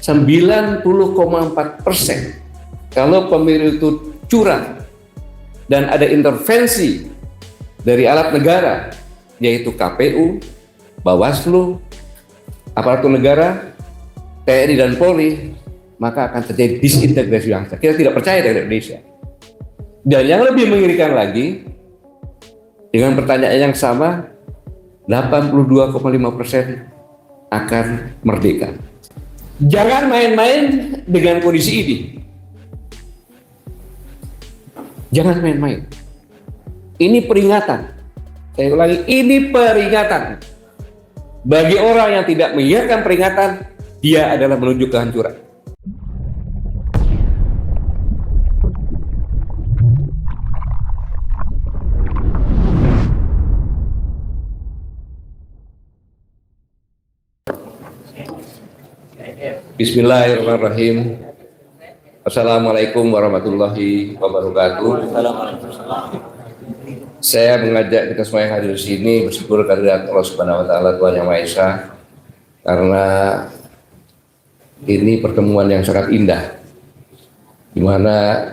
90,4%. Kalau pemilu itu curang dan ada intervensi dari alat negara, yaitu KPU, Bawaslu, aparatur negara, TNI dan Polri, maka akan terjadi disintegrasi bangsa. Kita tidak percaya dengan Indonesia. Dan yang lebih mengerikan lagi, dengan pertanyaan yang sama, 82,5% akan merdeka. Jangan main-main dengan kondisi ini. Jangan main-main. Ini peringatan. Saya ulangi, ini peringatan. Bagi orang yang tidak mengiyakan peringatan, dia adalah menuju kehancuran. Bismillahirrahmanirrahim. Assalamualaikum warahmatullahi wabarakatuh. Saya mengajak kita semua yang hadir di sini bersyukur kehadirat Allah Subhanahu wa taala, Tuhan Yang Maha Esa, karena ini pertemuan yang sangat indah, di mana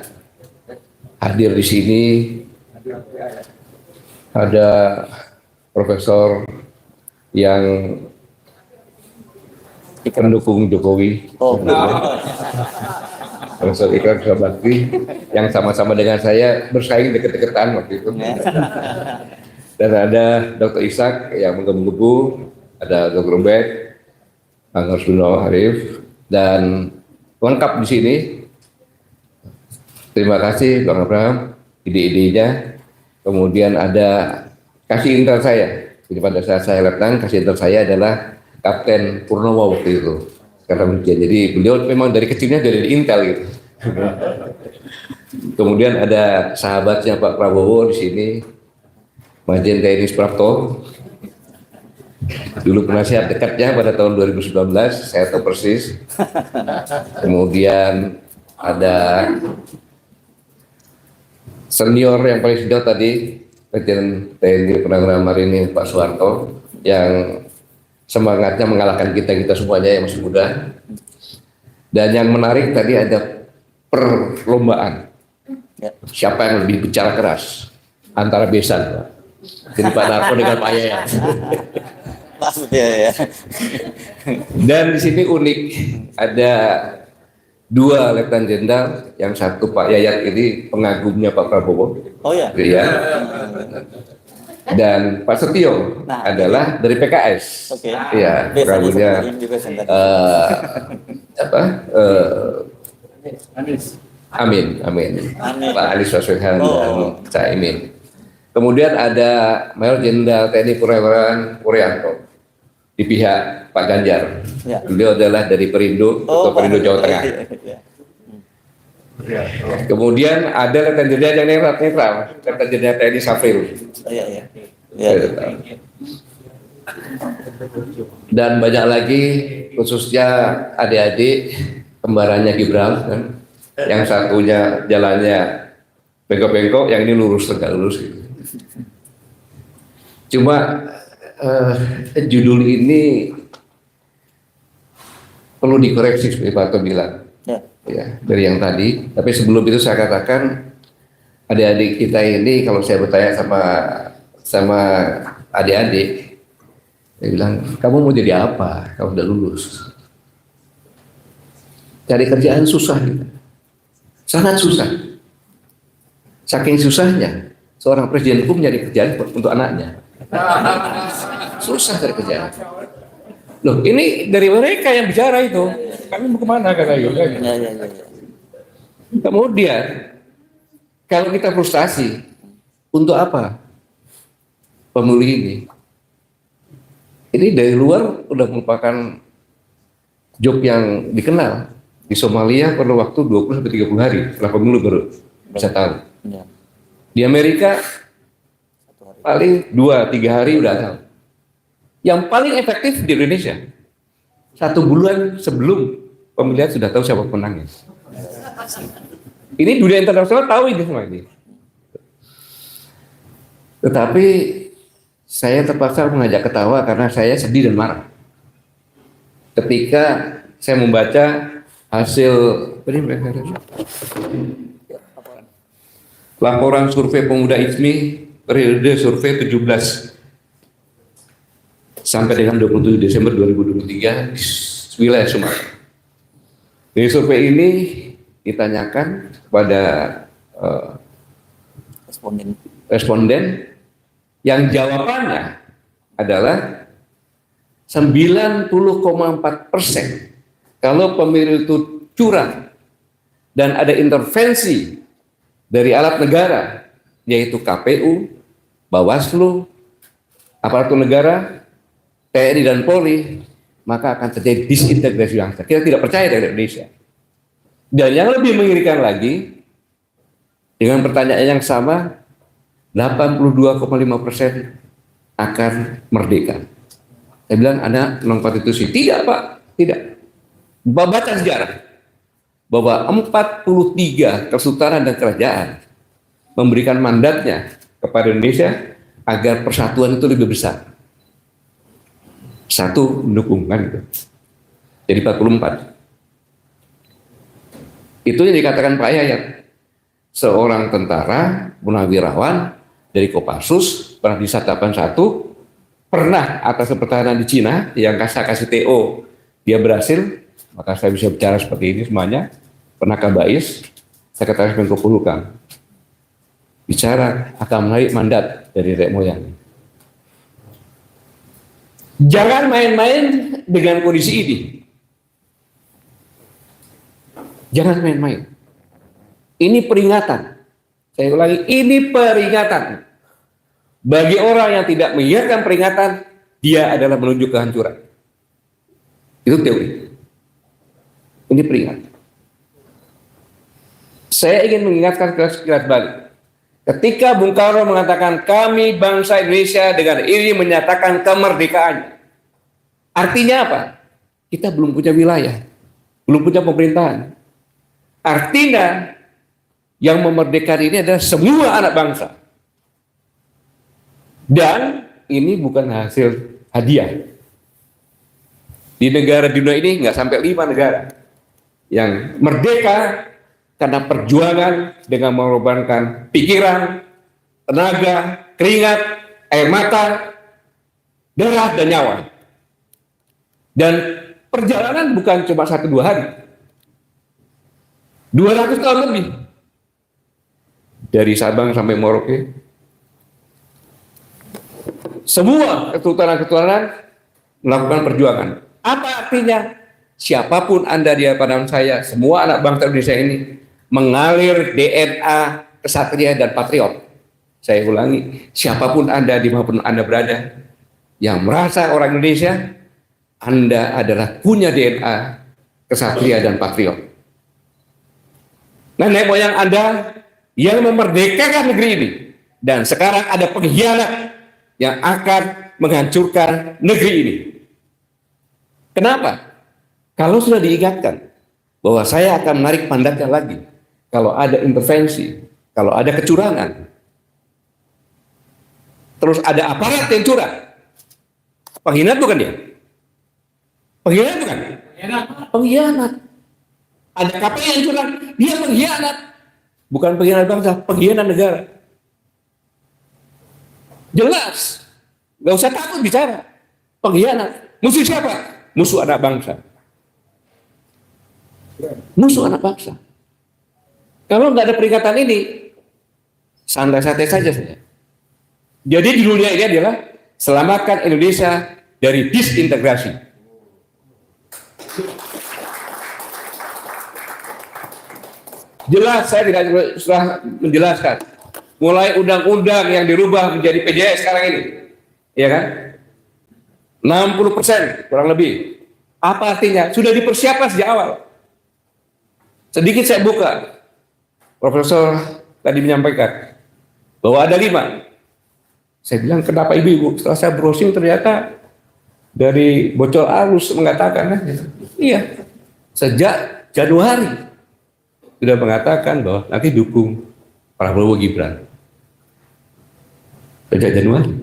hadir di sini ada profesor yang pendukung Jokowi, Profesor Ikrar Bakti, yang sama-sama dengan saya bersaing deket-deketan waktu itu. Dan ada Dr. Ishak yang menggebu-gebu, ada Dr. Robert, Bang Arsduno Arif, dan lengkap di sini. Terima kasih Bang Abraham, ide-idenya. Kemudian ada kasih intel saya. Jadi pada saat saya letnan, kasih intel saya adalah Kapten Purnomo waktu itu. Sekarang jadi beliau memang dari kecilnya dari Intel gitu. Kemudian ada sahabatnya Pak Prabowo di sini, Majen TNI Suprapto. Dulu penasihat dekatnya pada tahun 2019, saya tahu persis. Kemudian ada senior yang paling senior tadi, Majen TNI Purnawirawan Marinir Pak Soeharto, yang semangatnya mengalahkan kita semuanya yang masih muda. Dan yang menarik tadi ada perlombaan. Siapa yang lebih bicara keras antara besan, jadi Pak Narto dengan Pak Yayat. Dan di sini unik, ada dua letnan jenderal, yang satu Pak Yayat ini pengagumnya Pak Prabowo. Oh ya. Iya. Dan Pak Setio adalah dari PKS. Oke. Iya, pengagumnya Amin. Pak Anies Baswedan dan Caimin. Kemudian ada Mayor Jenderal TNI Purnawirawan Puryanto di pihak Pak Ganjar. Ya. Beliau adalah dari Perindo atau Perindo Jawa Tengah. Kemudian ada Letnan Jenderal yang netral, Letnan Jenderal TNI Safril. Iya. Dan banyak lagi, khususnya adik-adik kembarannya Gibran, kan? Yang satunya jalannya bengkok-bengkok, yang ini lurus tegak lurus gitu. Cuma judul ini perlu dikoreksi seperti Pak Toto bilang. Ya, dari yang tadi. Tapi sebelum itu saya katakan, adik-adik kita ini, kalau saya bertanya sama adik-adik, dia bilang, kamu mau jadi apa kalau udah lulus? Cari kerjaan susah gitu. Sangat susah. Saking susahnya, seorang presiden pun nyari kerjaan untuk anaknya. Susah cari kerjaan. Loh, ini dari mereka yang bicara itu. Kami mau kemana kata Yoga? Kemudian, kalau kita frustasi, untuk apa pemilu ini? Ini dari luar udah merupakan job yang dikenal. Di Somalia perlu waktu 20-30 hari setelah pemilu baru bisa tahu. Di Amerika paling 2-3 hari udah tahu. Yang paling efektif di Indonesia 1 bulan sebelum pemilihan sudah tahu siapa pemenangnya. Ini dunia internasional tahu ini semua ini. Tetapi saya terpaksa mengajak ketawa karena saya sedih dan marah ketika saya membaca hasil laporan survei pemuda IFMI periode survei 17 sampai dengan 27 Desember 2023 di wilayah Sumatera. Di survei ini ditanyakan kepada responden yang jawabannya adalah 90,4% kalau pemilu itu curang dan ada intervensi dari alat negara, yaitu KPU, Bawaslu, aparatur negara, TNI dan Polri, maka akan terjadi disintegrasi bangsa. Kita tidak percaya dari Indonesia. Dan yang lebih mengerikan lagi, dengan pertanyaan yang sama, 82,5% akan merdeka. Saya bilang, Anda non konstitusi. Tidak, Pak. Tidak. Baca sejarah bahwa 43 kesultanan dan kerajaan memberikan mandatnya kepada Indonesia agar persatuan itu lebih besar. Satu mendukung kan itu. Jadi 44. Itu yang dikatakan Pak Yayat, seorang tentara purnawirawan dari Kopassus, pernah di Sat 81, pernah atas pertahanan di Cina, yang saya kasih TO, dia berhasil, maka saya bisa bicara seperti ini semuanya. Pernah Kabais, Sekretaris Menko Polhukam, bicara akan menarik mandat dari nenek moyang. Jangan main-main dengan kondisi ini. Jangan main-main. Ini peringatan. Saya ulangi, ini peringatan. Bagi orang yang tidak mengingatkan peringatan, dia adalah menuju kehancuran. Itu teori. Ini peringatan. Saya ingin mengingatkan keras balik. Ketika Bung Karno mengatakan kami bangsa Indonesia dengan ini menyatakan kemerdekaan. Artinya apa? Kita belum punya wilayah, belum punya pemerintahan. Artinya yang memerdekakan ini adalah semua anak bangsa. Dan ini bukan hasil hadiah. Di negara di dunia ini nggak sampai 5 negara yang merdeka karena perjuangan dengan mengorbankan pikiran, tenaga, keringat, air mata, darah, dan nyawa. Dan perjalanan bukan cuma 1-2 hari. 200 tahun lebih. Dari Sabang sampai Merauke. Semua keturunan-keturunan melakukan perjuangan. Apa artinya? Siapapun Anda di hadapan saya, semua anak bangsa Indonesia ini mengalir DNA kesatria dan patriot. Saya ulangi, siapapun Anda dimanapun Anda berada, yang merasa orang Indonesia, Anda adalah punya DNA kesatria dan patriot. Nenek moyang Anda yang memerdekakan negeri ini, dan sekarang ada pengkhianat yang akan menghancurkan negeri ini. Kenapa? Kalau sudah diingatkan bahwa saya akan menarik mandatnya lagi, kalau ada intervensi, kalau ada kecurangan, terus ada aparat yang curang, pengkhianat bukan dia? Pengkhianat bukan? Pengkhianat. Ada KPI yang curang, dia pengkhianat. Bukan pengkhianat bangsa, pengkhianat negara. Jelas, nggak usah takut bicara. Pengkhianat. Musuh siapa? Musuh anak bangsa. Musuh anak bangsa. Kalau nggak ada peringatan ini, santai-santai saja saya. Jadi di dunia ini adalah selamatkan Indonesia dari disintegrasi. Jelas, saya tidak sudah menjelaskan. Mulai undang-undang yang dirubah menjadi PJS sekarang ini, ya kan? 60% kurang lebih. Apa artinya? Sudah dipersiapkan sejak awal. Sedikit saya buka. Profesor tadi menyampaikan bahwa ada 5. Saya bilang, kenapa ibu-ibu? Setelah saya browsing ternyata dari bocor arus mengatakan, iya, sejak Januari sudah mengatakan bahwa nanti dukung Prabowo Gibran. Sejak Januari.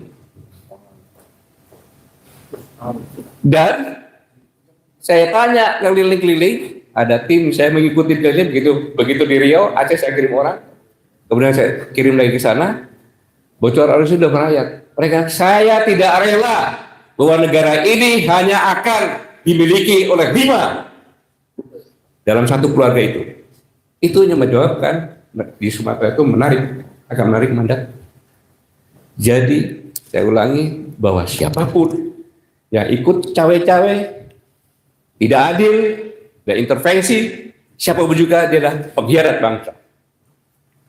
Dan Saya tanya keliling-keliling, ada tim saya mengikuti kalian begitu di Riau, Aceh saya kirim orang, kemudian saya kirim lagi ke sana, bocor arus sudah merayap. Mereka, saya tidak rela bahwa negara ini hanya akan dimiliki oleh 5 dalam satu keluarga itu. Itu yang menjawabkan di Sumatera itu agak menarik mandat. Jadi saya ulangi bahwa siapapun yang ikut cawe-cawe, tidak adil, dan intervensi, siapapun juga dia adalah pengkhianat bangsa.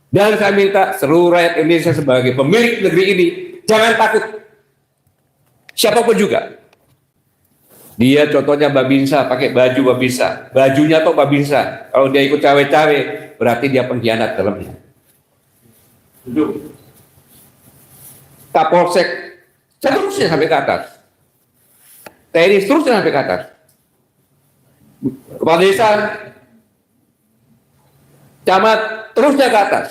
Dan saya minta seluruh rakyat Indonesia sebagai pemilik negeri ini, jangan takut. Siapapun juga. Dia contohnya Babinsa, pakai baju Babinsa. Bajunya tuh Babinsa. Kalau dia ikut cawe-cawe, berarti dia pengkhianat dalamnya. Kapolsek, seterusnya sampai ke atas. TNI seterusnya sampai ke atas. Kepala desa, camat, terusnya ke atas.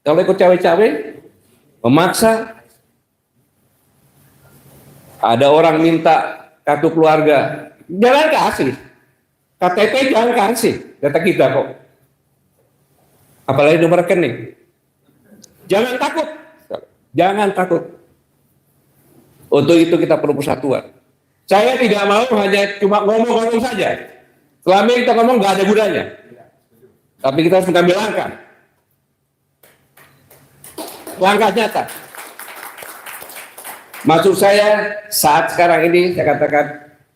Kalau ikut cawe-cawe, memaksa, ada orang minta kartu keluarga, jangan kasih. KTP jangan kasih, data kita kok. Apalagi nomor rekening. Jangan takut. Jangan takut. Untuk itu kita perlu persatuan. Saya tidak mau hanya cuma ngomong-ngomong saja. Selama ini kita ngomong nggak ada gunanya. Tapi kita harus mengambil langkah. Langkah nyata. Maksud saya saat sekarang ini saya katakan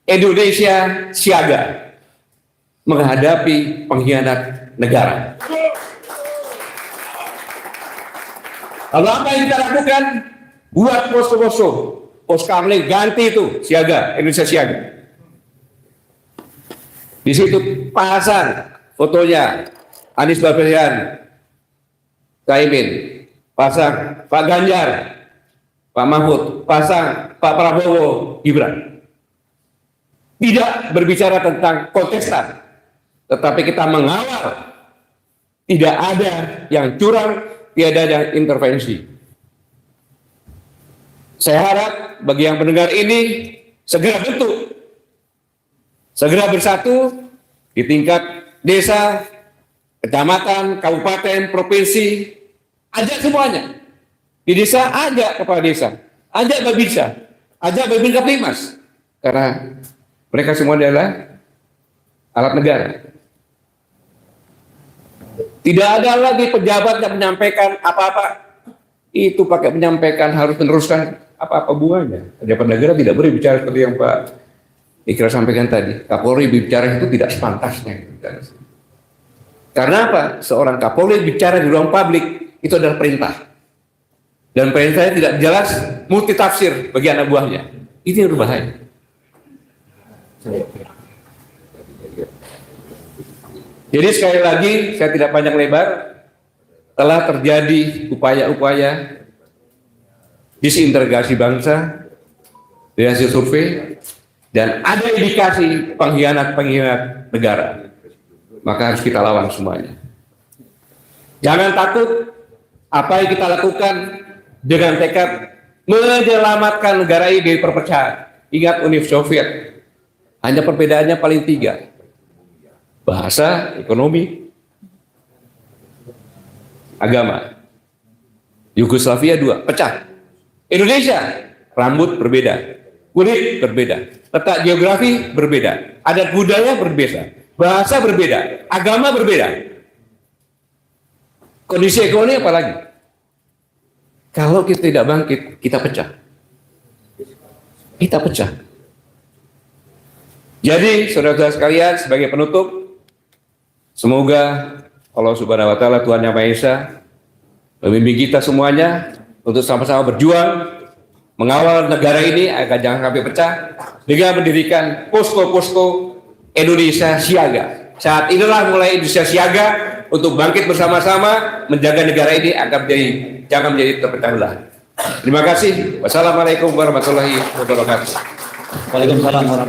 Indonesia siaga menghadapi pengkhianat negara. Lalu apa yang kita lakukan? Buat posko-posko, pos kamling ganti itu siaga, Indonesia siaga. Di situ pasang fotonya Anies Baswedan, Caimin, pasang Pak Ganjar, Pak Mahfud, pasang Pak Prabowo, Gibran. Tidak berbicara tentang kontestan, tetapi kita mengawal. Tidak ada yang curang, tidak ada yang intervensi. Saya harap bagi yang mendengar ini segera bentuk, segera bersatu di tingkat desa, kecamatan, kabupaten, provinsi, ajak semuanya. Di desa ajak kepala desa, ajak Babinsa, ajak Babin Kaptimas, karena mereka semua adalah alat negara. Tidak ada lagi pejabat yang menyampaikan apa-apa. Itu pakai menyampaikan harus meneruskan apa-apa bunganya. Pejabat negara tidak boleh bicara seperti yang Pak Ikra sampaikan tadi. Kapolri bicara itu tidak sepantasnya. Karena apa? Seorang Kapolri bicara di ruang publik itu adalah perintah. Dan perintahnya tidak jelas, multitafsir bagi anak buahnya. Ini yang berbahaya. Jadi sekali lagi, saya tidak panjang lebar, telah terjadi upaya-upaya disintegrasi bangsa dari hasil survei, dan ada indikasi pengkhianat negara. Maka harus kita lawan semuanya. Jangan takut, apa yang kita lakukan dengan tekad menyelamatkan negara ini dari perpecahan. Ingat Uni Soviet, hanya perbedaannya paling 3. Bahasa, ekonomi, agama. Yugoslavia 2, pecah. Indonesia, rambut berbeda, kulit berbeda, letak geografi berbeda, adat budaya berbeda, bahasa berbeda, agama berbeda. Kondisi ekonomi apa lagi? Kalau kita tidak bangkit, kita pecah. Kita pecah. Jadi, saudara-saudara sekalian, sebagai penutup, semoga Allah Subhanahu wa Ta'ala, Tuhan Yang Maha Esa, membimbing kita semuanya untuk sama-sama berjuang mengawal negara ini agar jangan sampai pecah dengan mendirikan posko-posko Indonesia siaga. Saat inilah mulai Indonesia siaga untuk bangkit bersama-sama menjaga negara ini agar jangan menjadi terpecah belah. Terima kasih. Wassalamualaikum warahmatullahi wabarakatuh. Waalaikumsalam warahmatullahi wabarakatuh.